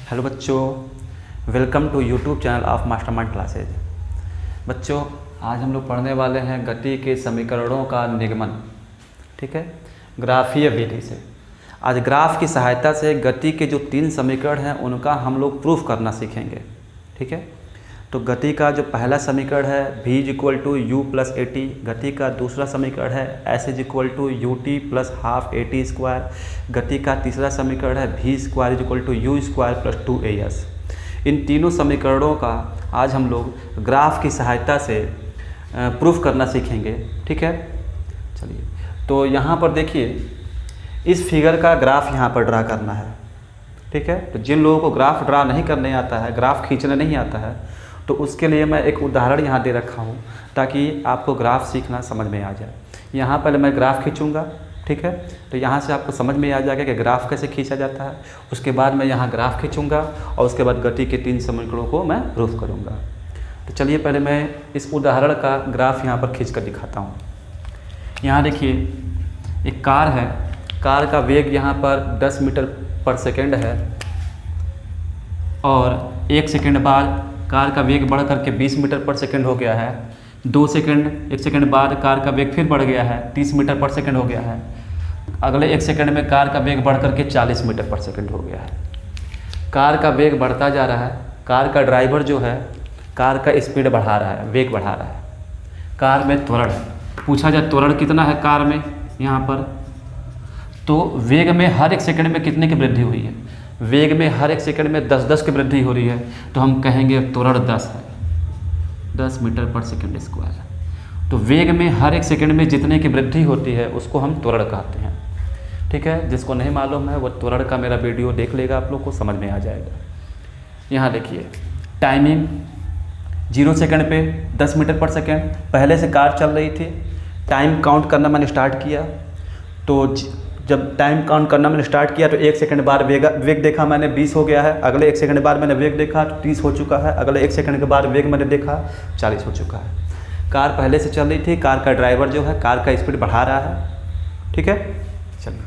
Hello बच्चों, welcome to YouTube channel of mastermind classes. बच्चों, आज हम लोग पढ़ने वाले हैं गति के समीकरणों का निगमन, ठीक है, ग्राफीय विधि से। आज ग्राफ की सहायता से गति के जो 3 समीकरण हैं उनका हम लोग प्रूफ करना सीखेंगे, ठीक है। तो गति का जो पहला समीकरण है v = u + at, गति का दूसरा समीकरण है s = ut + ½ at², गति का तीसरा समीकरण है v² = u² + 2as। इन तीनों समीकरणों का आज हम लोग ग्राफ की सहायता से प्रूफ करना सीखेंगे, ठीक है। चलिए, तो यहाँ पर देखिए, इस फिगर का ग्राफ यहाँ पर ड्रा करना है, ठीक है। तो जिन लोगों को ग्राफ ड्रा नहीं करने आता है, ग्राफ खींचना नहीं आता है, तो उसके लिए मैं एक उदाहरण यहाँ दे रखा हूँ ताकि आपको ग्राफ सीखना समझ में आ जाए। यहाँ पहले मैं ग्राफ खींचूँगा, ठीक है। तो यहाँ से आपको समझ में आ जाएगा कि ग्राफ कैसे खींचा जाता है। उसके बाद मैं यहाँ ग्राफ खींचूँगा और उसके बाद गति के 3 समीकरणों को मैं प्रूफ करूँगा। तो चलिए, पहले मैं इस उदाहरण का ग्राफ यहाँ पर खींच कर दिखाता हूँ। यहाँ देखिए, एक कार है, कार का वेग यहाँ पर 10 मीटर/सेकेंड है और 1 सेकेंड बाद कार का वेग बढ़ करके 20 मीटर/सेकेंड हो गया है। 1 सेकेंड बाद कार का वेग फिर बढ़ गया है, 30 मीटर/सेकेंड हो गया है। अगले 1 सेकेंड में कार का वेग बढ़ करके 40 मीटर/सेकेंड हो गया है। कार का वेग बढ़ता जा रहा है। कार का ड्राइवर जो है कार का स्पीड बढ़ा रहा है, वेग बढ़ा रहा है। कार में त्वरण है, पूछा जाए त्वरण कितना है कार में, यहाँ पर तो वेग में हर 1 सेकेंड में कितने की वृद्धि हुई है, वेग में हर 1 सेकंड में 10 की वृद्धि हो रही है। तो हम कहेंगे त्वरण 10 है, 10 मीटर/सेकेंड²। तो वेग में हर 1 सेकंड में जितने की वृद्धि होती है उसको हम त्वरण कहते हैं, ठीक है। जिसको नहीं मालूम है वो त्वरण का मेरा वीडियो देख लेगा, आप लोग को समझ में आ जाएगा। यहाँ देखिए, टाइमिंग 0 सेकंड पे 10 मीटर/सेकेंड। पहले से कार चल रही थी, टाइम काउंट करना मैंने स्टार्ट किया। तो जब टाइम काउंट करना मैंने स्टार्ट किया तो 1 सेकंड बाद वेग देखा मैंने 20 हो गया है। अगले 1 सेकंड बाद मैंने वेग देखा तो 30 हो चुका है। अगले 1 सेकंड के बाद वेग मैंने देखा 40 हो चुका है। कार पहले से चल रही थी, कार का ड्राइवर जो है कार का स्पीड बढ़ा रहा है, ठीक है। चलिए,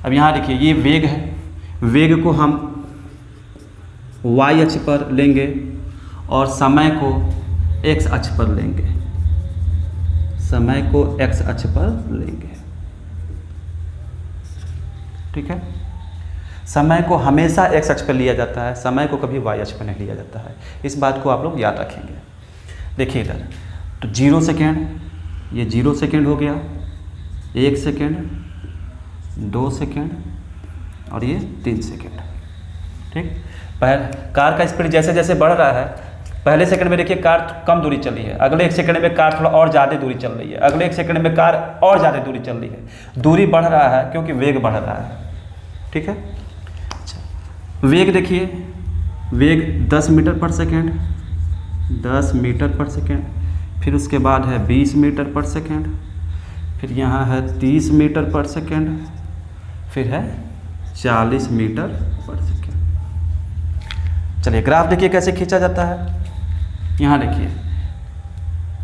अब यहाँ देखिए, ये वेग है। वेग को हम y अक्ष पर लेंगे और समय को x अक्ष पर लेंगे, समय को x अक्ष पर लेंगे, ठीक है। समय को हमेशा x अक्ष पर लिया जाता है, समय को कभी y अक्ष पर नहीं लिया जाता है। इस बात को आप लोग याद रखेंगे। देखिए इधर, तो 0 सेकेंड, ये 0 सेकेंड हो गया, 1 सेकेंड, 2 सेकेंड और ये 3 सेकेंड, ठीक। कार का स्पीड जैसे जैसे बढ़ रहा है, पहले सेकंड में देखिए कार कम दूरी चली है, अगले 1 सेकंड में कार थोड़ा और ज़्यादा दूरी चल रही है, अगले 1 सेकंड में कार और ज़्यादा दूरी चल रही है। दूरी बढ़ रहा है क्योंकि वेग बढ़ रहा है, ठीक है। अच्छा, वेग देखिए, वेग 10 मीटर/सेकेंड, 10 मीटर/सेकेंड, फिर उसके बाद है 20 मीटर/सेकेंड, फिर यहाँ है 30 मीटर/सेकेंड, फिर है 40 मीटर/सेकेंड। चलिए, ग्राफ देखिए कैसे खींचा जाता है। यहाँ देखिए,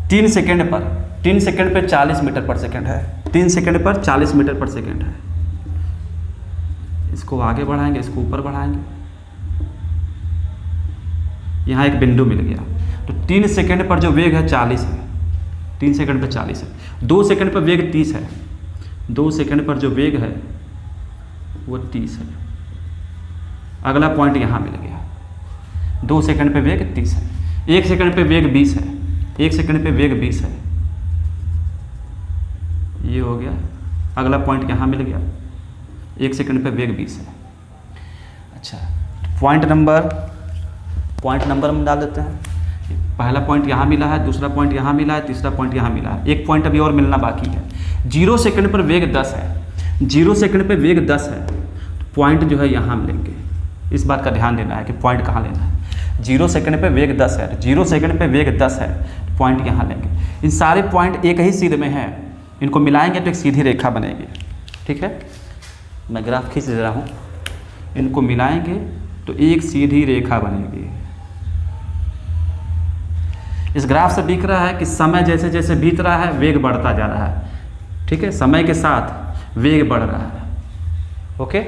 3 सेकेंड पे 40 मीटर/सेकेंड है, 3 सेकेंड पर 40 मीटर/सेकेंड है। इसको आगे बढ़ाएंगे, इसको ऊपर बढ़ाएंगे, यहाँ एक बिंदु मिल गया। तो 3 सेकेंड पर जो वेग है 40 है, 3 सेकेंड पर 40 है। 2 सेकेंड पर वेग 30 है, 2 सेकेंड पर जो वेग है वो 30 है। अगला पॉइंट यहाँ मिल गया, 2 सेकेंड पे वेग 30 है, 1 सेकेंड पे वेग 20 है, 1 सेकेंड पे वेग 20 है, ये हो गया। अगला पॉइंट यहाँ मिल गया, 1 सेकेंड पे वेग 20 है। अच्छा, पॉइंट नंबर हम डाल देते हैं। पहला पॉइंट यहाँ मिला है, दूसरा पॉइंट यहाँ मिला है, तीसरा पॉइंट यहाँ मिला है, एक पॉइंट अभी और मिलना बाकी है। 0 सेकेंड पर वेग 10 है, 0 सेकेंड पे वेग 10 है, पॉइंट जो है यहाँ मिलेंगे। इस बात का ध्यान देना है कि पॉइंट कहाँ लेना है। 0 सेकंड पे वेग 10 है, 0 सेकंड पे वेग 10 है, पॉइंट यहाँ लेंगे। इन सारे पॉइंट एक ही सीध में हैं, इनको मिलाएंगे तो एक सीधी रेखा बनेगी, ठीक है। मैं ग्राफ खींच दे रहा हूँ, इनको मिलाएंगे तो एक सीधी रेखा बनेगी। इस ग्राफ से दिख रहा है कि समय जैसे जैसे बीत रहा है वेग बढ़ता जा रहा है, ठीक है। समय के साथ वेग बढ़ रहा है, ओके।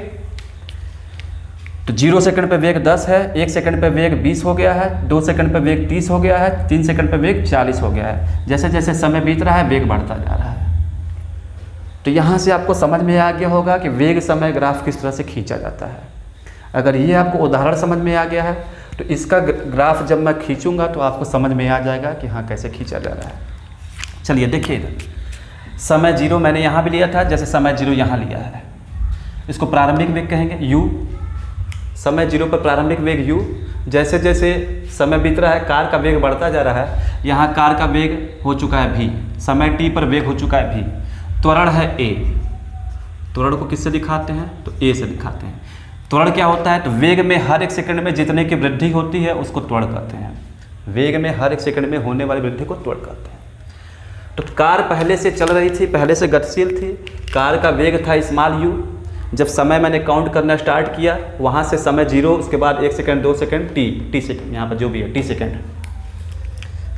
तो 0 सेकंड पे वेग 10 है, 1 सेकंड पे वेग 20 हो गया है, 2 सेकंड पे वेग 30 हो गया है, 3 सेकंड पे वेग 40 हो गया है। जैसे जैसे समय बीत रहा है वेग बढ़ता जा रहा है। तो यहाँ से आपको समझ में आ गया होगा कि वेग समय ग्राफ किस तरह से खींचा जाता है। अगर ये आपको उदाहरण समझ में आ गया है तो इसका ग्राफ जब मैं खींचूंगा तो आपको समझ में आ जाएगा कि हाँ कैसे खींचा जा रहा है। चलिए देखिए इधर समय 0 मैंने यहाँ भी लिया था, जैसे समय 0 यहाँ लिया है, इसको प्रारंभिक वेग कहेंगे u। समय 0 पर प्रारंभिक वेग u, जैसे जैसे समय बीत रहा है कार का वेग बढ़ता जा रहा है। यहाँ कार का वेग हो चुका है v, समय t पर वेग हो चुका है v, त्वरण है a। त्वरण को किससे दिखाते हैं? तो a से दिखाते हैं। त्वरण क्या होता है? तो वेग में हर 1 सेकंड में जितने की वृद्धि होती है उसको त्वरण कहते हैं। वेग में हर 1 सेकंड में होने वाली वृद्धि को त्वरण कहते हैं। तो कार पहले से चल रही थी, पहले से गतिशील थी, कार का वेग था स्मॉल u। जब समय मैंने काउंट करना स्टार्ट किया, वहाँ से समय 0, उसके बाद 1 सेकंड, 2 सेकंड, t सेकंड, यहाँ पर जो भी है t सेकंड।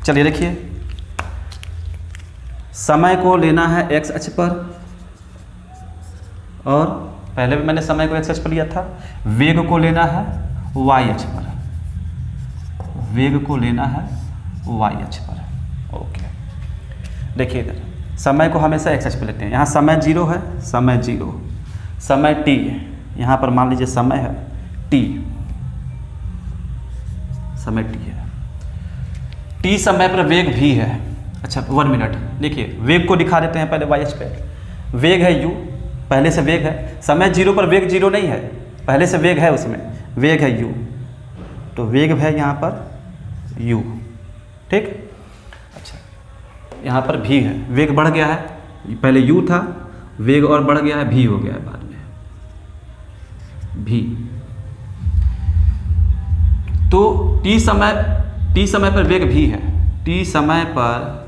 चलिए देखिए, समय को लेना है x अक्ष पर, और पहले भी मैंने समय को x अक्ष पर लिया था। वेग को लेना है y अक्ष पर, वेग को लेना है y अक्ष पर। ओके, देखिए इधर समय को हमेशा x अक्ष पर लेते हैं। यहाँ समय 0 है, समय 0, समय t है, यहाँ पर मान लीजिए समय है t, समय t है, t समय पर वेग v है। अच्छा 1 मिनट, देखिए वेग को दिखा देते हैं पहले y अक्ष पे। वेग है u, पहले से वेग है। समय 0 पर वेग 0 नहीं है, पहले से वेग है, उसमें वेग है u, तो वेग है यहाँ पर u, ठीक। अच्छा यहाँ पर v है, वेग बढ़ गया है, पहले u था, वेग और बढ़ गया है, v हो गया है बाद में v। तो t समय पर वेग v है, t समय पर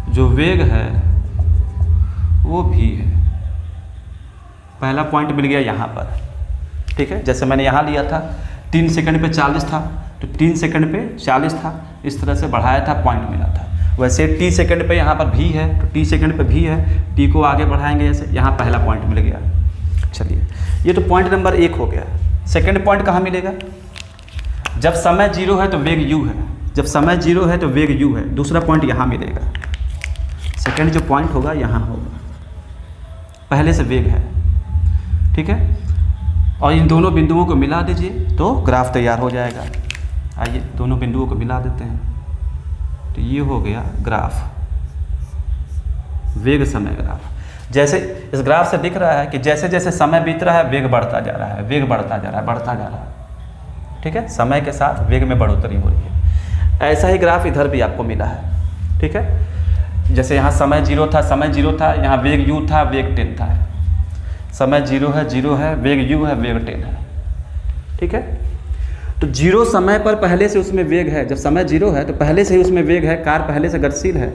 जो वेग है वो v है। पहला पॉइंट मिल गया यहाँ पर, ठीक है। जैसे मैंने यहाँ लिया था 3 सेकंड पे 40 था, तो 3 सेकंड पे 40 था, इस तरह से बढ़ाया था, पॉइंट मिला था। वैसे t सेकंड पे यहाँ पर v है, तो t सेकंड पे v है, t को आगे बढ़ाएंगे ऐसे, यहाँ पहला पॉइंट मिल गया। चलिए ये तो पॉइंट नंबर 1 हो गया। सेकंड पॉइंट कहाँ मिलेगा? जब समय 0 है तो वेग u है, जब समय 0 है तो वेग u है। दूसरा पॉइंट यहाँ मिलेगा, सेकंड जो पॉइंट होगा यहाँ होगा, पहले से वेग है, ठीक है। और इन दोनों बिंदुओं को मिला दीजिए तो ग्राफ तैयार हो जाएगा। आइए दोनों बिंदुओं को मिला देते हैं, तो ये हो गया ग्राफ, वेग समय ग्राफ। जैसे इस ग्राफ से दिख रहा है कि जैसे जैसे समय बीत रहा है वेग बढ़ता जा रहा है, वेग बढ़ता जा रहा है, बढ़ता जा रहा है, ठीक है। समय के साथ वेग में बढ़ोतरी हो रही है। ऐसा ही ग्राफ इधर भी आपको मिला है, ठीक है। जैसे यहाँ समय 0 था, समय 0 था, यहाँ वेग u था, वेग 10 था। समय 0 है, 0 है, वेग u है, वेग 10 है, ठीक है। तो 0 समय पर पहले से उसमें वेग है, जब समय 0 है तो पहले से ही उसमें वेग है, कार पहले से गतिशील है,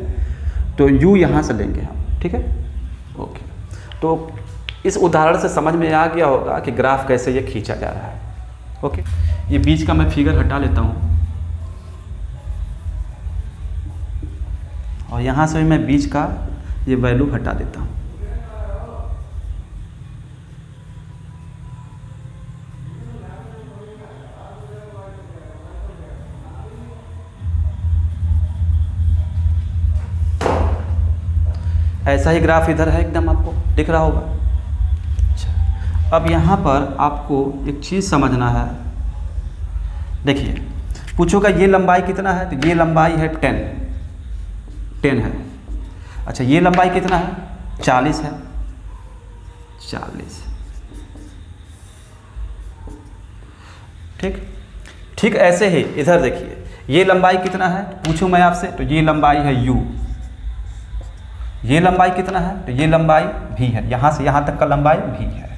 तो u यहाँ से लेंगे हम, ठीक है। ओके, तो इस उदाहरण से समझ में आ गया होगा कि ग्राफ कैसे ये खींचा जा रहा है। ओके, ये बीच का मैं फिगर हटा लेता हूँ, और यहाँ से मैं बीच का ये वैल्यू हटा देता हूँ। ऐसा ही ग्राफ इधर है, एकदम आपको दिख रहा होगा। अच्छा, अब यहाँ पर आपको एक चीज़ समझना है। देखिए, पूछोगा ये लंबाई कितना है, तो ये लंबाई है 10 है। अच्छा, ये लंबाई कितना है? 40 है, 40, ठीक। ठीक ऐसे ही इधर देखिए, ये लंबाई कितना है पूछूं मैं आपसे, तो ये लंबाई है u। ये लंबाई कितना है, तो ये लंबाई v है, यहाँ से यहाँ तक का लंबाई v है।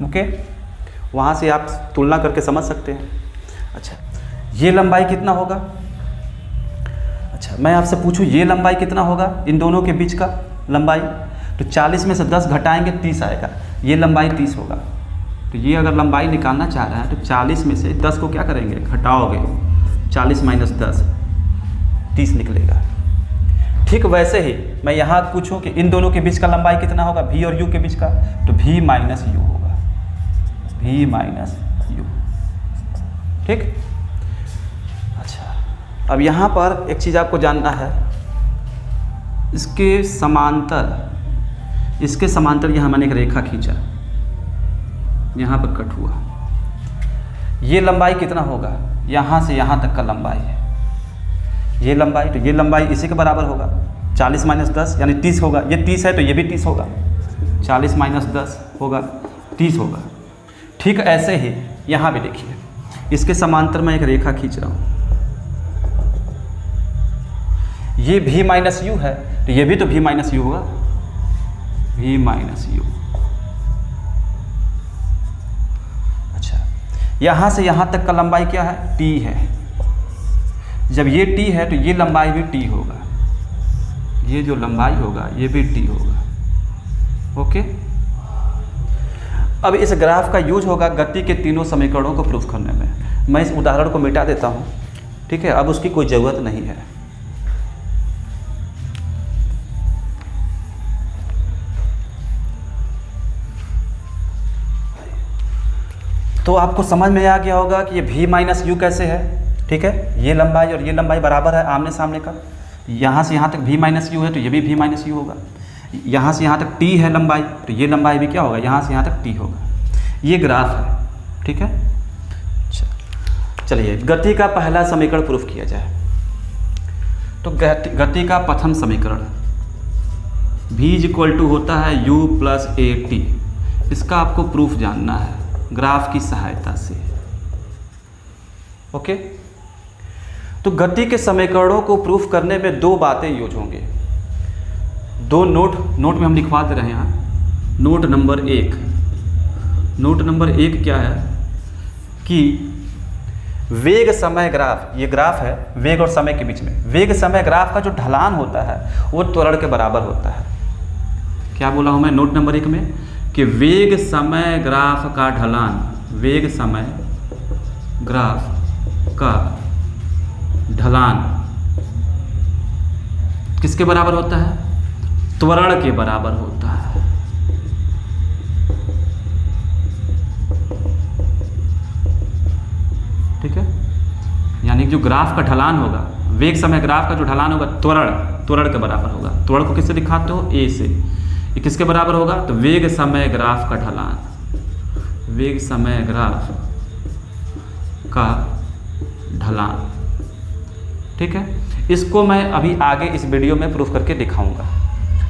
ओके, वहाँ से आप तुलना करके समझ सकते हैं। अच्छा, ये लंबाई कितना होगा? अच्छा, मैं आपसे पूछूं ये लंबाई कितना होगा, इन दोनों के बीच का लंबाई, तो 40 में से 10 घटाएंगे 30 आएगा, ये लंबाई 30 होगा। तो ये अगर लंबाई निकालना चाह रहे हैं तो 40 में से 10 को क्या करेंगे, घटाओगे, 40 माइनस 10, 30 निकलेगा। ठीक वैसे ही मैं यहाँ पूछूं कि इन दोनों के बीच का लंबाई कितना होगा, v और u के बीच का, तो v माइनस यू होगा, v माइनस यू। ठीक। अच्छा, अब यहाँ पर एक चीज़ आपको जानना है, इसके समांतर यहाँ मैंने एक रेखा खींचा, यहाँ पर कट हुआ, ये लंबाई कितना होगा, यहाँ से यहाँ तक का लंबाई है, ये लंबाई, तो ये लंबाई इसी के बराबर होगा, 40 माइनस 10 यानी 30 होगा। ये 30 है तो ये भी 30 होगा, 40 माइनस 10 होगा 30 होगा। ठीक ऐसे ही यहाँ भी देखिए, इसके समांतर मैं एक रेखा खींच रहा हूँ, ये v माइनस यू है तो ये भी तो v माइनस यू होगा, v माइनस यू। अच्छा, यहाँ से यहाँ तक का लंबाई क्या है, t है। जब ये t है तो ये लंबाई भी t होगा, ये जो लंबाई होगा ये भी t होगा। ओके। अब इस ग्राफ का यूज होगा गति के तीनों समीकरणों को प्रूफ करने में। मैं इस उदाहरण को मिटा देता हूँ, ठीक है, अब उसकी कोई ज़रूरत नहीं है। तो आपको समझ में आ गया होगा कि ये v माइनस यू कैसे है। ठीक है, ये लंबाई और ये लंबाई बराबर है आमने सामने का, यहाँ से यहाँ तक v माइनस यू है तो ये भी v माइनस यू होगा, यहाँ से यहाँ तक t है लंबाई तो ये लंबाई भी क्या होगा, यहाँ से यहाँ तक t होगा। ये ग्राफ है। ठीक है, चलिए गति का पहला समीकरण प्रूफ किया जाए। तो गति का प्रथम समीकरण v इक्वल टू होता है u प्लस ए टी। इसका आपको प्रूफ जानना है ग्राफ की सहायता से। ओके। तो गति के समीकरणों को प्रूफ करने में दो बातें यूज होंगे, दो नोट में हम लिखवा दे रहे हैं यहाँ। नोट नंबर एक क्या है कि वेग समय ग्राफ, ये ग्राफ है वेग और समय के बीच में, वेग समय ग्राफ का जो ढलान होता है वो त्वरण के बराबर होता है। क्या बोला हूँ मैं नोट नंबर 1 में कि वेग समय ग्राफ का ढलान, वेग समय ग्राफ का ढलान किसके बराबर होता है, त्वरण के बराबर होता है। ठीक है, यानी जो ग्राफ का ढलान होगा, वेग समय ग्राफ का जो ढलान होगा त्वरण के बराबर होगा। त्वरण को किससे दिखाते हो, ए से। ये किसके बराबर होगा, तो वेग समय ग्राफ का ढलान, वेग समय ग्राफ का ढलान। ठीक है, इसको मैं अभी आगे इस वीडियो में प्रूफ करके दिखाऊंगा।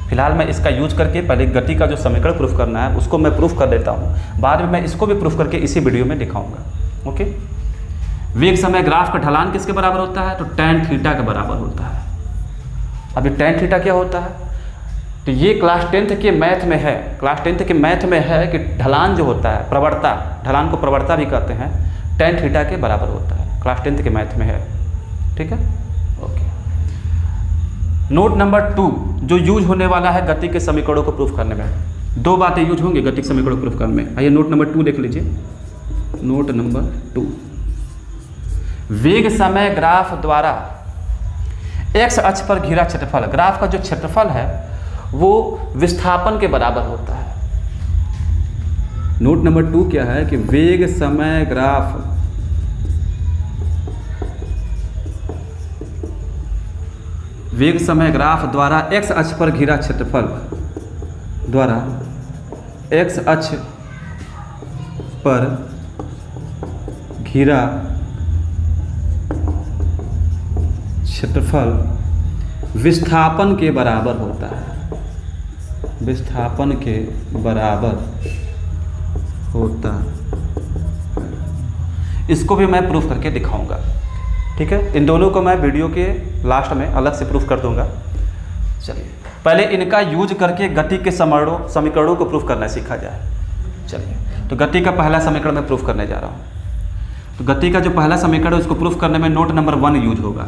फिलहाल मैं इसका यूज करके पहले गति का जो समीकरण प्रूफ करना है उसको मैं प्रूफ कर देता हूँ, बाद में मैं इसको भी प्रूफ करके इसी वीडियो में दिखाऊंगा। ओके। वेग समय ग्राफ का ढलान किसके बराबर होता है, तो tan थीटा के बराबर होता है। अब ये tan थीटा क्या होता है, तो ये क्लास 10th के मैथ में है, क्लास 10th के मैथ में है कि ढलान जो होता है, प्रवणता, ढलान को प्रवणता भी कहते हैं, tan थीटा के बराबर होता है, क्लास 10th के मैथ में है। ठीक है, ओके। नोट नंबर 2 जो यूज होने वाला है गति के समीकरणों को प्रूफ करने में, दो बातें यूज होंगी गति के समीकरणों को प्रूफ करने में। आइए नोट नंबर 2 देख लीजिए। नोट नंबर 2, वेग समय ग्राफ द्वारा x अक्ष पर घिरा क्षेत्रफल, ग्राफ का जो क्षेत्रफल है वो विस्थापन के बराबर होता है। नोट नंबर 2 क्या है कि वेग समय ग्राफ द्वारा x अक्ष पर घिरा क्षेत्रफल द्वारा x अक्ष पर घिरा क्षेत्रफल विस्थापन के बराबर होता है, विस्थापन के बराबर होता है। इसको भी मैं प्रूफ करके दिखाऊंगा। ठीक है, इन दोनों को मैं वीडियो के लास्ट में अलग से प्रूफ कर दूंगा। चलिए पहले इनका यूज करके गति के समीकरणों को प्रूफ करना सीखा जाए। चलिए, तो गति का पहला समीकरण मैं प्रूफ करने जा रहा हूँ। तो गति का जो पहला समीकरण है उसको प्रूफ करने में नोट नंबर 1 यूज होगा।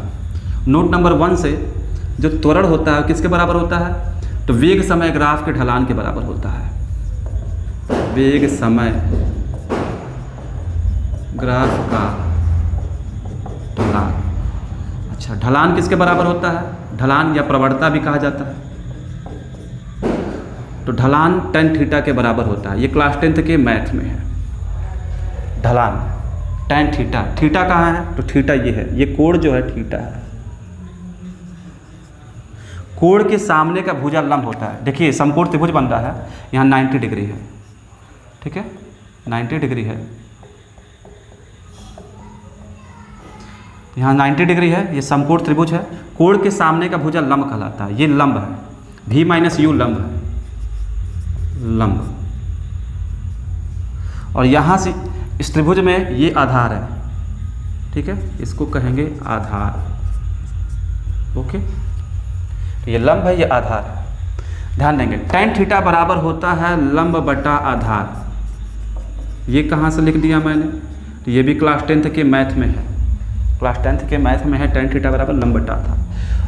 नोट नंबर 1 से जो त्वरण होता है किसके बराबर होता है, तो वेग समय ग्राफ के ढलान के बराबर होता है। वेग समय ग्राफ का ढलान, अच्छा ढलान किसके बराबर होता है, ढलान या प्रवणता भी कहा जाता है। तो ढलान tan थीटा के बराबर होता है, ये क्लास 10th के मैथ में है। ढलान tan थीटा, थीटा कहाँ है? तो थीटा ये है, ये कोण जो है थीटा है। कोण के सामने का भुजा लंब होता है। देखिए समकोण त्रिभुज बन रहा है, यहाँ 90 डिग्री है, ठीक है, 90 डिग्री है, यहाँ 90 डिग्री है, ये समकोण त्रिभुज है। कोण के सामने का भुजा लंब कहलाता है, ये लंब है, v माइनस यू लंब है, लंब। और यहाँ से इस त्रिभुज में ये आधार है, ठीक है, इसको कहेंगे आधार। ओके, तो ये लंब है, ये आधार है। ध्यान देंगे tan थीटा बराबर होता है लंब बटा आधार। ये कहाँ से लिख दिया मैंने? तो ये भी क्लास 10th के मैथ में है, क्लास 10th के मैथ में है, tan थीटा बराबर लंब बटा आधार।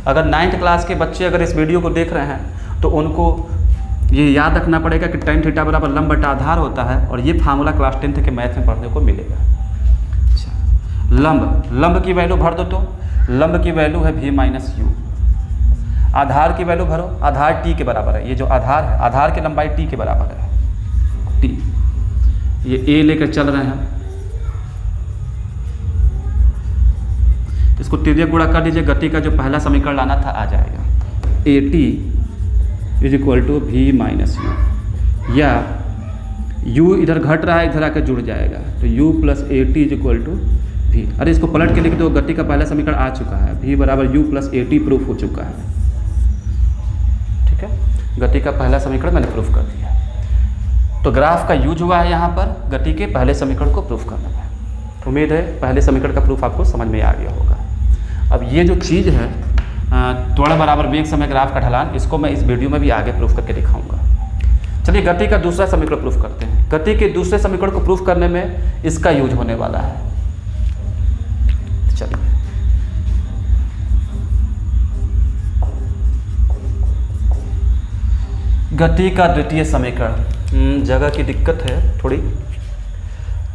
अगर 9th क्लास के बच्चे अगर इस वीडियो को देख रहे हैं तो उनको ये याद रखना पड़ेगा कि tan थीटा बराबर लंब बटा आधार होता है, और ये फार्मूला क्लास 10th के मैथ में पढ़ने को मिलेगा। अच्छा, लंब, लंब की वैल्यू भर दो, तो लंब की वैल्यू है v माइनस यू। आधार की वैल्यू भरो, आधार t के बराबर है, ये जो आधार है, आधार की लंबाई t के बराबर है, t। ये a लेकर चल रहे हैं, इसको तिर्यक गुणा कर दीजिए, गति का जो पहला समीकरण लाना था आ जाएगा। at is equal to v minus u, या u इधर घट रहा है, इधर आकर जुड़ जाएगा, तो u plus a t is equal to v। अरे इसको पलट के लिख दो, गति का पहला समीकरण आ चुका है, v बराबर u plus a T proof हो चुका है, ठीक है, गति का पहला समीकरण मैंने प्रूफ कर दिया। तो ग्राफ का यूज हुआ है यहाँ पर गति के पहले समीकरण को प्रूफ करने में। उम्मीद है पहले समीकरण का प्रूफ आपको समझ में आ गया होगा। अब ये जो चीज़ है त्वरण बराबर वेग समय ग्राफ का ढलान, इसको मैं इस वीडियो में भी आगे प्रूफ करके दिखाऊंगा। चलिए गति का दूसरा समीकरण प्रूफ करते हैं। गति के दूसरे समीकरण को प्रूफ करने में इसका यूज होने वाला है। चलिए गति का द्वितीय समीकरण, जगह की दिक्कत है थोड़ी,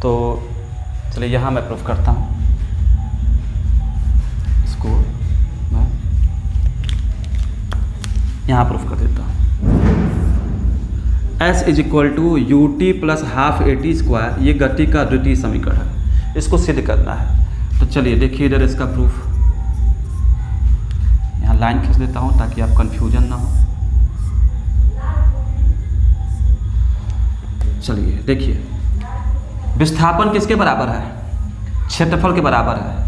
तो चलिए यहाँ मैं प्रूफ करता हूँ। इसको मैं यहाँ प्रूफ कर देता हूँ। S is equal to u t plus half a t square, ये गति का द्वितीय समीकरण है, इसको सिद्ध करना है। तो चलिए देखिए इधर इसका प्रूफ, यहाँ लाइन खींच देता हूँ ताकि आप कंफ्यूजन ना हो। चलिए देखिए, विस्थापन किसके बराबर है? क्षेत्रफल के बराबर है।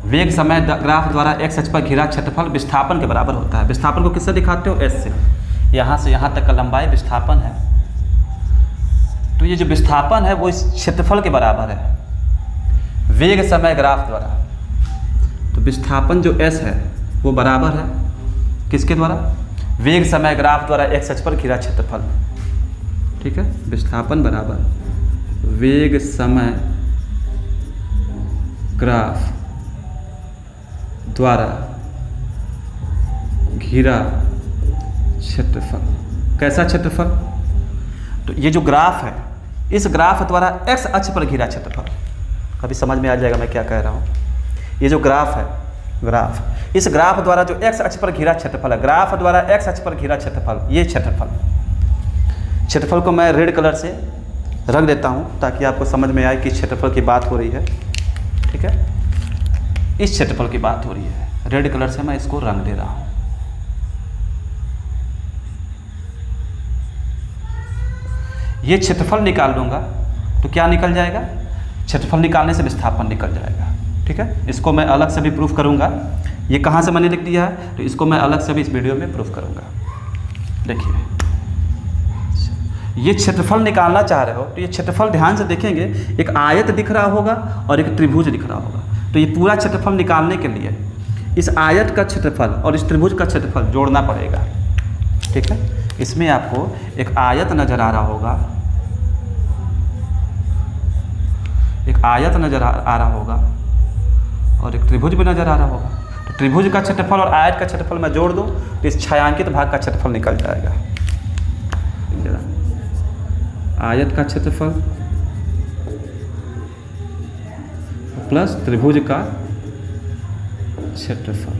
वेग समय ग्राफ द्वारा एक्स अक्ष पर घिरा क्षेत्रफल विस्थापन के बराबर होता है। विस्थापन को किससे दिखाते हो? एस से। यहाँ से यहाँ तक का लंबाई विस्थापन है, तो ये जो विस्थापन है वो इस क्षेत्रफल के बराबर है वेग समय ग्राफ द्वारा। तो विस्थापन जो एस है वो बराबर है किसके द्वारा? वेग समय ग्राफ द्वारा एक्स अक्ष पर घिरा क्षेत्रफल, ठीक है। विस्थापन बराबर वेग समय ग्राफ द्वारा घिरा क्षेत्रफल। कैसा क्षेत्रफल? तो ये जो ग्राफ है, इस ग्राफ द्वारा एक्स अक्ष पर घिरा क्षेत्रफल। अभी समझ में आ जाएगा मैं क्या कह रहा हूँ। ये जो ग्राफ है, ग्राफ, इस ग्राफ द्वारा जो एक्स अक्ष पर घिरा क्षेत्रफल है, ग्राफ द्वारा एक्स अक्ष पर घिरा क्षेत्रफल, ये क्षेत्रफल को मैं रेड कलर से रंग देता हूँ ताकि आपको समझ में आए कि क्षेत्रफल की बात हो रही है, ठीक है। इस क्षेत्रफल की बात हो रही है, रेड कलर से मैं इसको रंग दे रहा हूँ। ये क्षेत्रफल निकाल लूँगा तो क्या निकल जाएगा? क्षेत्रफल निकालने से विस्थापन निकल जाएगा, ठीक है। इसको मैं अलग से भी प्रूफ करूँगा। ये कहाँ से मैंने लिख दिया है, तो इसको मैं अलग से भी इस वीडियो में प्रूफ करूँगा। देखिए ये क्षेत्रफल निकालना चाह रहे हो तो ये क्षेत्रफल ध्यान से देखेंगे, एक आयत दिख रहा होगा और एक त्रिभुज दिख रहा होगा। तो ये पूरा क्षेत्रफल निकालने के लिए इस आयत का क्षेत्रफल और इस त्रिभुज का क्षेत्रफल जोड़ना पड़ेगा, ठीक है। इसमें आपको एक आयत नजर आ रहा होगा, एक आयत नजर आ रहा होगा और एक त्रिभुज भी नजर आ रहा होगा। तो त्रिभुज का क्षेत्रफल और आयत का क्षेत्रफल मैं जोड़ दूं तो इस छायांकित भाग का क्षेत्रफल निकल जाएगा। आयत का क्षेत्रफल प्लस त्रिभुज का क्षेत्रफल,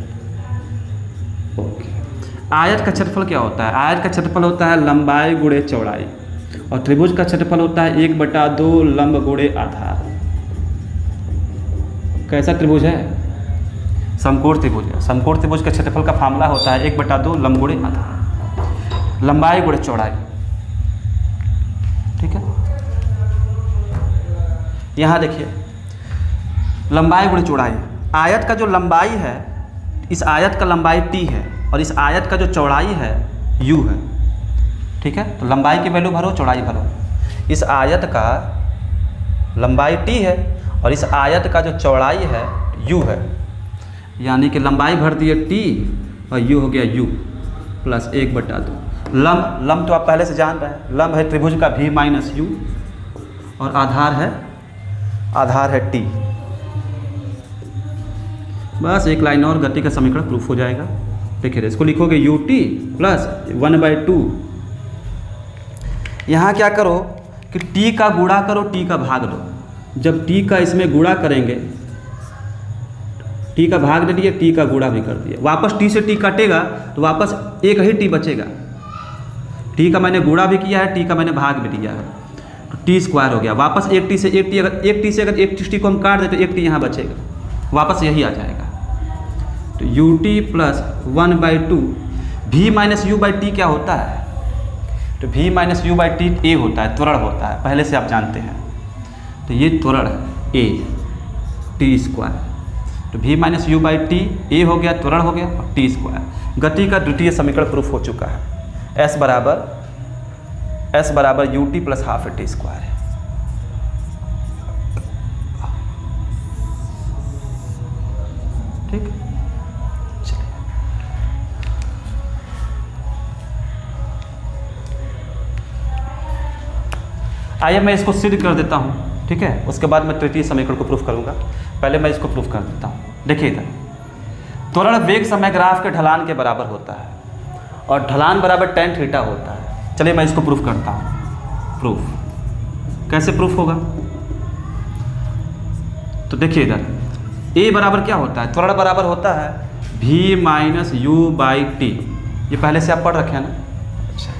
ओके। आयत का क्षेत्रफल क्या होता है? आयत का क्षेत्रफल होता है लंबाई गुणे चौड़ाई, और त्रिभुज का क्षेत्रफल होता है 1/2 लंब गुणे आधार। कैसा त्रिभुज है? समकोण त्रिभुज है। समकोण त्रिभुज का क्षेत्रफल का फार्मूला होता है 1/2 लंब गुणे आधार, लंबाई गुणे चौड़ाई। ठीक है, यहाँ देखिए लंबाई गुणे चौड़ाई। आयत का जो लंबाई है, इस आयत का लंबाई t है और इस आयत का जो चौड़ाई है u है। ठीक है, तो लंबाई की वैल्यू भरो, चौड़ाई भरो। इस आयत का लंबाई t है और इस आयत का जो चौड़ाई है u है, यानी कि लंबाई भर दिए t और u हो गया u प्लस 1/2। लंब तो आप पहले से जान रहे हैं, लंब है त्रिभुज का v माइनस u और आधार है t। बस एक लाइन और, गति का समीकरण प्रूफ हो जाएगा। देखिए इसको लिखोगे ut प्लस 1/2। यहाँ क्या करो कि t का गुणा करो, t का भाग दो। जब t का इसमें गुणा करेंगे, t का भाग दे दिए, t का गुणा भी कर दिया, वापस t से t कटेगा तो वापस एक ही t बचेगा। t का मैंने गुणा भी किया है, t का मैंने भाग भी दिया है, तो t² हो गया। वापस एक t से एक t, अगर एक t को हम काट दें तो एक t यहाँ बचेगा, वापस यही आ जाएगा। तो ut plus 1/2 v minus u by T क्या होता है? तो v minus u by T a होता है, त्वरण होता है, पहले से आप जानते हैं। तो ये त्वरण है a t²। तो v minus u by T a हो गया, त्वरण हो गया, और t²। गति का द्वितीय समीकरण प्रूफ हो चुका है। s बराबर ut प्लस हाफ t² है। ठीक, चलिए आइए मैं इसको सिद्ध कर देता हूँ। ठीक है, उसके बाद मैं तृतीय समीकरण को प्रूफ करूँगा। पहले मैं इसको प्रूफ कर देता हूँ। देखिए इधर त्वरण वेग समय ग्राफ के ढलान के बराबर होता है और ढलान बराबर tan थीटा होता है। चलिए मैं इसको प्रूफ करता हूँ। प्रूफ कैसे प्रूफ होगा? तो देखिए इधर a बराबर क्या होता है? त्वरण बराबर होता है v minus u by T. ये पहले से आप पढ़ रखे हैं ना। अच्छा,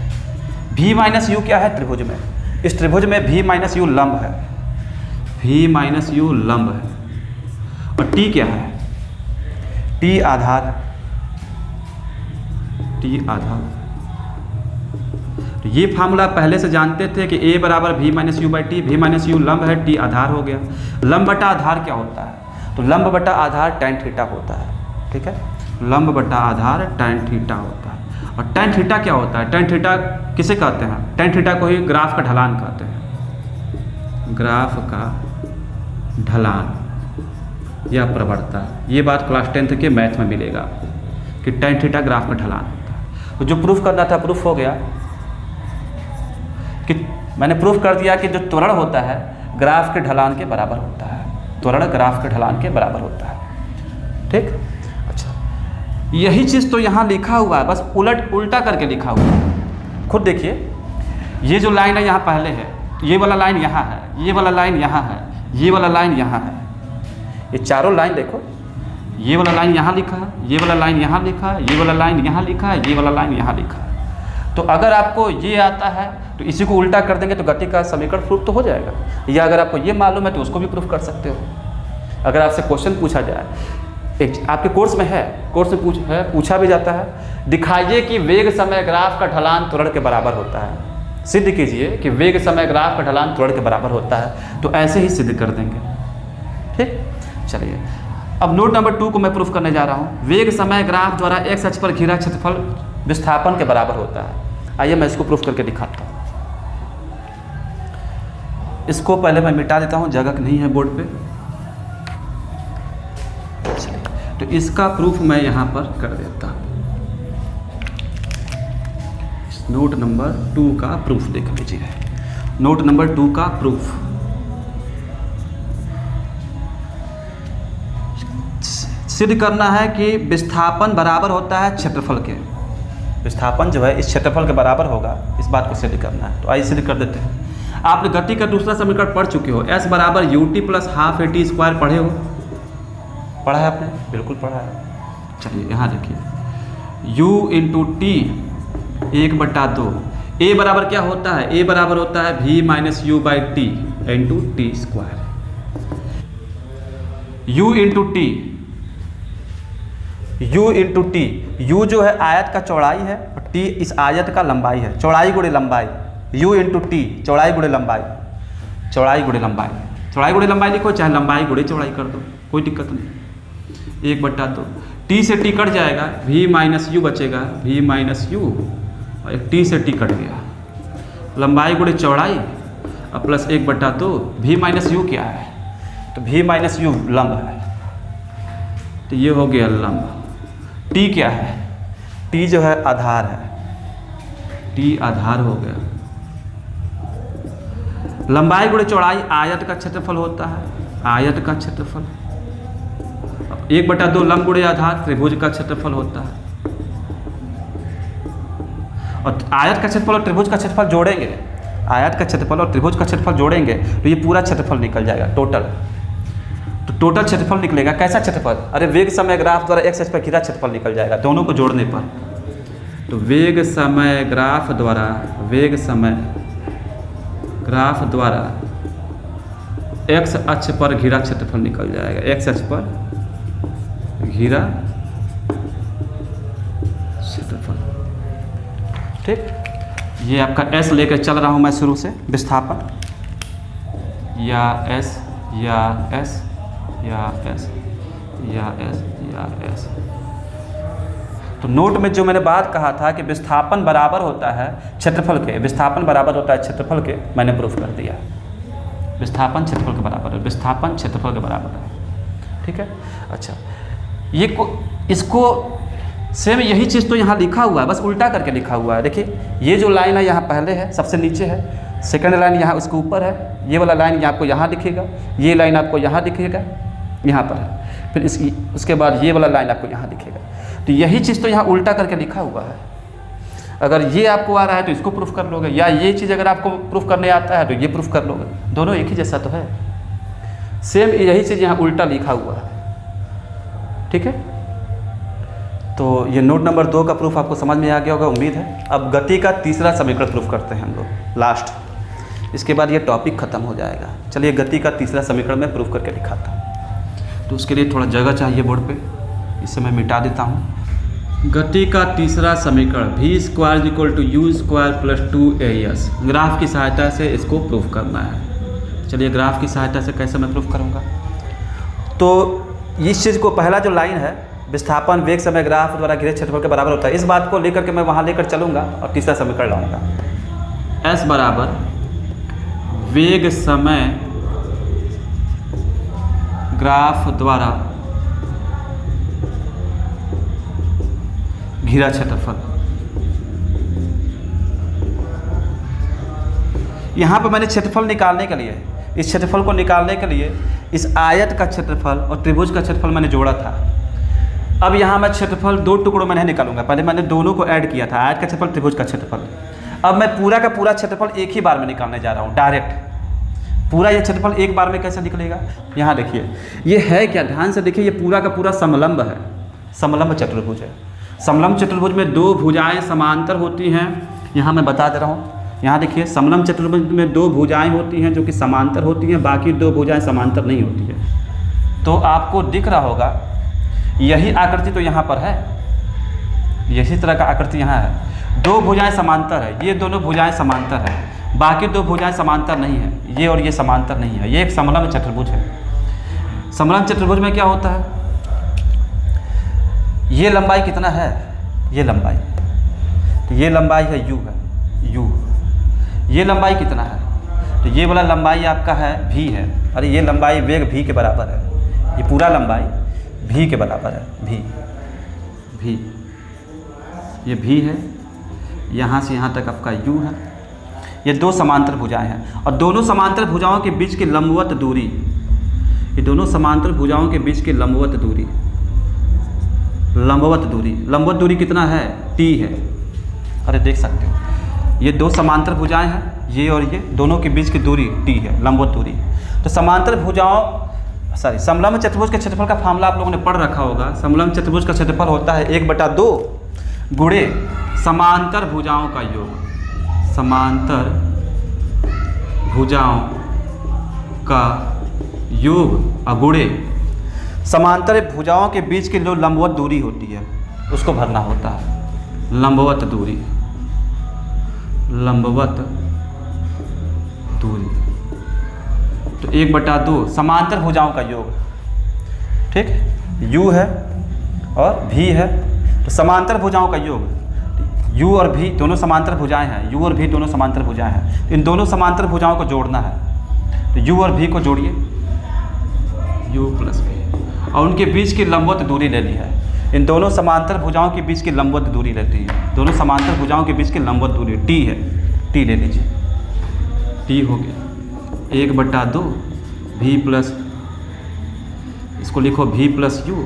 v माइनस u क्या है त्रिभुज में? इस त्रिभुज में v माइनस u लंब है, v माइनस u लंब है, और t क्या है? t आधार, t आधार। तो ये फार्मूला पहले से जानते थे कि a बराबर v minus u by T, v minus u लंब है, t आधार हो गया। लंब बटा आधार क्या होता है? तो लंब बटा आधार tan थीटा होता है। ठीक है, लंब बटा आधार tan थीटा होता है। और tan थीटा क्या होता है? tan थीटा किसे कहते हैं? tan थीटा को ही ग्राफ का ढलान कहते हैं, ग्राफ का ढलान या प्रवणता। ये बात क्लास 10th के मैथ में मिलेगा कि tan थीटा ग्राफ का ढलान होता है। तो जो प्रूफ करना था प्रूफ हो गया कि मैंने प्रूफ कर दिया कि जो त्वरण होता है ग्राफ के ढलान के बराबर होता है। त्वरण ग्राफ के ढलान के बराबर होता है। ठीक, अच्छा, यही चीज़ तो यहाँ लिखा हुआ है, बस उल्टा करके लिखा हुआ है। खुद देखिए, ये जो लाइन है यहाँ पहले है, ये वाला लाइन यहाँ है, ये वाला लाइन यहाँ है, ये वाला लाइन यहाँ है। ये चारों लाइन देखो, ये वाला लाइन यहाँ लिखा है, ये वाला लाइन यहाँ लिखा है, ये वाला लाइन यहाँ लिखा है, ये वाला लाइन यहाँ लिखा है। तो अगर आपको ये आता है तो इसी को उल्टा कर देंगे तो गति का समीकरण प्रूफ तो हो जाएगा। या अगर आपको ये मालूम है तो उसको भी प्रूफ कर सकते हो। अगर आपसे क्वेश्चन पूछा जाए, एक आपके कोर्स में है, कोर्स में पूछा भी जाता है, दिखाइए कि वेग समय ग्राफ का ढलान त्वरण के बराबर होता है। सिद्ध कीजिए कि वेग समय ग्राफ का ढलान त्वरण के बराबर होता है, तो ऐसे ही सिद्ध कर देंगे। ठीक, चलिए अब नोट नंबर 2 को मैं प्रूफ करने जा रहा हूँ। वेग समय ग्राफ द्वारा x अक्ष पर घिरा क्षेत्रफल विस्थापन के बराबर होता है। आइए मैं इसको प्रूफ करके दिखाता हूँ। इसको पहले मैं मिटा देता हूँ, जगह नहीं है बोर्ड पे। तो इसका प्रूफ मैं यहाँ पर कर देता हूँ। नोट नंबर 2 का प्रूफ देख लीजिए। नोट नंबर 2 का प्रूफ, सिद्ध करना है कि विस्थापन बराबर होता है क्षेत्रफल के। विस्थापन जो है इस क्षेत्रफल के बराबर होगा, इस बात को सिद्ध करना है। तो आइए सिद्ध कर देते हैं। आपने गति का दूसरा समीकरण पढ़ चुके हो, s बराबर ut प्लस हाफ at² पढ़े हो? पढ़ा है आपने? बिल्कुल पढ़ा है। चलिए यहाँ देखिए, u इंटू टी 1/2। ए बराबर क्या होता है? ए बराबर होता है v minus you by T into T square. u into T, u into T, u जो है आयत का चौड़ाई है और t इस आयत का लंबाई है। चौड़ाई गुणे लंबाई, u इंटू टी, चौड़ाई गुणे लंबाई, चौड़ाई गुणे लंबाई, चौड़ाई गुणे लंबाई लिखो, चाहे लंबाई गुणे चौड़ाई कर दो, कोई दिक्कत नहीं। 1/2, टी से टी कट जाएगा, v माइनस यू बचेगा, v माइनस यू, और एक टी से टी कट गया, लंबाई गुणे चौड़ाई और प्लस 1/2। v माइनस यू क्या है? तो v माइनस यू लंब है, तो ये हो गया लंब। t क्या है? t जो है आधार है, t आधार हो गया। लंबाई गुणे चौड़ाई आयत का क्षेत्रफल होता है, आयत का क्षेत्रफल। 1/2 लंब गुणे आधार त्रिभुज का क्षेत्रफल होता है। और आयत का क्षेत्रफल और त्रिभुज का क्षेत्रफल जोड़ेंगे, आयत का क्षेत्रफल और त्रिभुज का क्षेत्रफल जोड़ेंगे तो ये पूरा क्षेत्रफल निकल जाएगा टोटल। तो टोटल क्षेत्रफल निकलेगा। कैसा क्षेत्रफल? अरे वेग समय ग्राफ द्वारा एक्स पर घिरा क्षेत्रफल निकल जाएगा दोनों को जोड़ने पर। तो वेग समय ग्राफ द्वारा, वेग समय ग्राफ द्वारा एक्स अक्ष पर घिरा क्षेत्रफल निकल जाएगा, एक्स अक्ष पर घिरा क्षेत्रफल। ठीक, ये आपका एस लेकर चल रहा हूं मैं शुरू से, विस्थापन या एस या एस या एस या एस या एस। तो नोट में जो मैंने बात कहा था कि विस्थापन बराबर होता है क्षेत्रफल के, विस्थापन बराबर होता है क्षेत्रफल के, मैंने प्रूफ कर दिया। विस्थापन क्षेत्रफल के बराबर है, विस्थापन क्षेत्रफल के बराबर है। ठीक है, अच्छा ये इसको सेम यही चीज़ तो यहाँ लिखा हुआ है, बस उल्टा करके लिखा हुआ है। देखिए ये जो लाइन है यहाँ पहले है, सबसे नीचे है, सेकंड लाइन यहाँ उसके ऊपर है, ये वाला लाइन आपको यहाँ दिखेगा, ये लाइन आपको यहाँ दिखेगा, यहाँ पर है, फिर इसकी उसके बाद ये वाला लाइन आपको यहाँ दिखेगा। तो यही चीज़ तो यहाँ उल्टा करके लिखा हुआ है। अगर ये आपको आ रहा है तो इसको प्रूफ कर लोगे, या ये चीज़ अगर आपको प्रूफ करने आता है तो ये प्रूफ कर लोगे, दोनों एक ही जैसा तो है। सेम यही चीज़ यहाँ उल्टा लिखा हुआ है। ठीक है, तो ये नोट नंबर 2 का प्रूफ आपको समझ में आ गया होगा, उम्मीद है। अब गति का तीसरा समीकरण प्रूफ करते हैं हम लोग लास्ट, इसके बाद ये टॉपिक ख़त्म हो जाएगा। चलिए गति का तीसरा समीकरण मैं प्रूफ करके दिखाता हूँ। तो उसके लिए थोड़ा जगह चाहिए बोर्ड पे, इसे मैं मिटा देता हूँ। गति का तीसरा समीकरण v² = u² + 2as, ग्राफ की सहायता से इसको प्रूफ करना है। चलिए ग्राफ की सहायता से कैसे मैं प्रूफ करूँगा? तो इस चीज़ को, पहला जो लाइन है विस्थापन वेग समय ग्राफ द्वारा घिरे क्षेत्रफल के बराबर होता है, इस बात को लेकर के मैं वहाँ लेकर चलूँगा और तीसरा समीकरण लाऊंगा। s बराबर वेग समय ग्राफ द्वारा घिरा क्षेत्रफल। यहाँ पर मैंने क्षेत्रफल निकालने के लिए, इस क्षेत्रफल को निकालने के लिए इस आयत का क्षेत्रफल और त्रिभुज का क्षेत्रफल मैंने जोड़ा था। अब यहाँ मैं क्षेत्रफल 2 टुकड़ों में नहीं निकालूंगा, पहले मैंने दोनों को ऐड किया था, आयत का क्षेत्रफल त्रिभुज का क्षेत्रफल। अब मैं पूरा का पूरा क्षेत्रफल एक ही बार में निकालने जा रहा हूँ, डायरेक्ट पूरा ये क्षेत्रफल एक बार में कैसे निकलेगा? यहाँ देखिए ये है क्या, ध्यान से देखिए, ये पूरा का पूरा समलंब है, समलंब चतुर्भुज है। समलंब चतुर्भुज में 2 भुजाएं समांतर होती हैं, यहाँ मैं बता दे रहा हूँ। यहाँ देखिए समलंब चतुर्भुज में 2 भुजाएं होती हैं जो कि समांतर होती हैं, बाकी 2 भुजाएं समांतर नहीं होती है। तो आपको दिख रहा होगा यही आकृति तो यहाँ पर है, यही तरह का आकृति यहाँ है। 2 भुजाएं समांतर है, ये दोनों भुजाएं समांतर है, बाकी 2 भुजाएं समांतर नहीं है, ये और ये समांतर नहीं है। ये एक समलंब चतुर्भुज है। समलंब चतुर्भुज में क्या होता है, ये लंबाई कितना है, ये लंबाई, तो ये लंबाई है u है, u। ये लंबाई कितना है, तो ये वाला लंबाई आपका है v है, अरे ये लंबाई वेग v के बराबर है, ये पूरा लंबाई v के बराबर है, v ये v है, यहाँ से यहाँ तक आपका u है। ये 2 समांतर भुजाएं हैं और दोनों समांतर भुजाओं के बीच की लंबवत दूरी, ये दोनों समांतर भुजाओं के बीच की लंबवत दूरी, लंबवत दूरी कितना है, t है। अरे देख सकते हो ये 2 समांतर भुजाएं हैं, ये और ये दोनों के बीच की दूरी t है, लंबवत दूरी। तो समांतर भुजाओं समलंब चतुर्भुज के क्षेत्रफल का फार्मूला आप लोगों ने पढ़ रखा होगा। समलंब चतुर्भुज का क्षेत्रफल होता है 1/2 गुणे समांतर भुजाओं का योग, समांतर भुजाओं का योग अगुणे समांतर भुजाओं के बीच की जो लंबवत दूरी होती है उसको भरना होता है। लंबवत दूरी, लंबवत दूरी तो 1/2 समांतर भुजाओं का योग, ठीक, u है और v है, तो समांतर भुजाओं का योग, u और v दोनों समांतर भुजाएं हैं, u और v दोनों समांतर भुजाएं हैं, तो इन दोनों समांतर भुजाओं को जोड़ना है। तो u और v को जोड़िए, u + v, और उनके बीच की लंबवत दूरी लेनी है। इन दोनों समांतर भुजाओं के बीच की लंबवत दूरी रहती है, दोनों समांतर भुजाओं के बीच की लंबवत दूरी t है, t ले लीजिए, t हो गया 1/2 v प्लस, इसको लिखो v + u।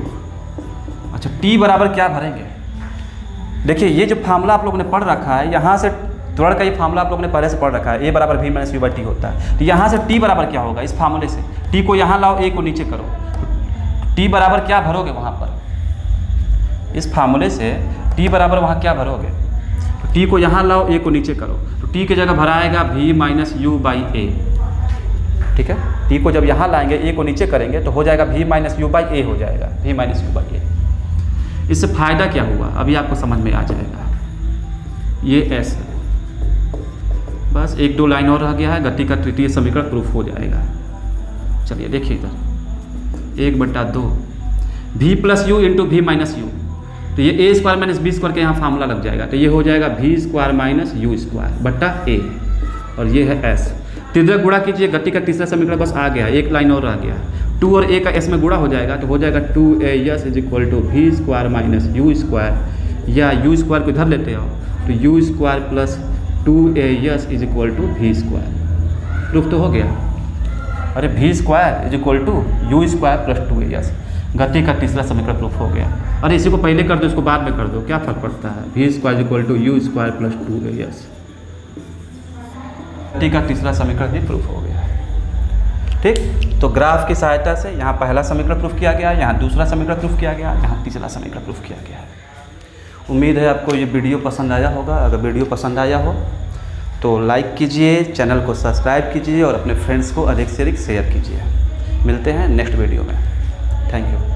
अच्छा, t बराबर क्या भरेंगे? देखिए ये जो फार्मूला आप लोगों ने पढ़ रखा है, यहाँ से त्वरण का ये फार्मूला आप लोगों ने पहले से पढ़ रखा है, a बराबर v - u/t होता है। तो यहाँ से t बराबर क्या होगा? इस फार्मूले से t को यहाँ लाओ, a को नीचे करो, t बराबर क्या भरोगे वहाँ पर? इस फार्मूले से t बराबर वहाँ क्या भरोगे? तो t को यहाँ लाओ, a को नीचे करो, तो t की जगह भराएगा v - u/a, ठीक है। t को जब यहाँ लाएंगे, a को नीचे करेंगे तो हो जाएगा v - u/a हो जाएगा, v - u/a। इससे फ़ायदा क्या हुआ अभी आपको समझ में आ जाएगा। ये s है, बस 1-2 लाइन और रह गया है, गति का तृतीय समीकरण प्रूफ हो जाएगा। चलिए देखिए इधर 1/2 v + u × v - u, तो ये a² - b² के यहाँ फार्मूला लग जाएगा, तो ये हो जाएगा v² - u² a, और ये है s। तिर्यक गुणा कीजिए, गति का तीसरा समीकरण बस आ गया, एक लाइन और रह गया। 2 और a का s में गुणा हो जाएगा, तो हो जाएगा 2as = v² - u², या u² को इधर लेते हो तो u² + 2as = v²। प्रूफ तो हो गया। अरे v² = u² + 2as, गति का तीसरा समीकरण प्रूफ हो गया। अरे इसी को पहले कर दो, इसको बाद में कर दो, क्या फर्क पड़ता है? v² = u² + 2as, गति का तीसरा समीकरण भी प्रूफ हो गया, ठीक। तो ग्राफ की सहायता से यहाँ पहला समीकरण प्रूफ किया गया, यहाँ दूसरा समीकरण प्रूफ किया गया, यहाँ तीसरा समीकरण प्रूफ किया गया है। उम्मीद है आपको ये वीडियो पसंद आया होगा। अगर वीडियो पसंद आया हो तो लाइक कीजिए, चैनल को सब्सक्राइब कीजिए और अपने फ्रेंड्स को अधिक से अधिक शेयर कीजिए। मिलते हैं नेक्स्ट वीडियो में। Thank you.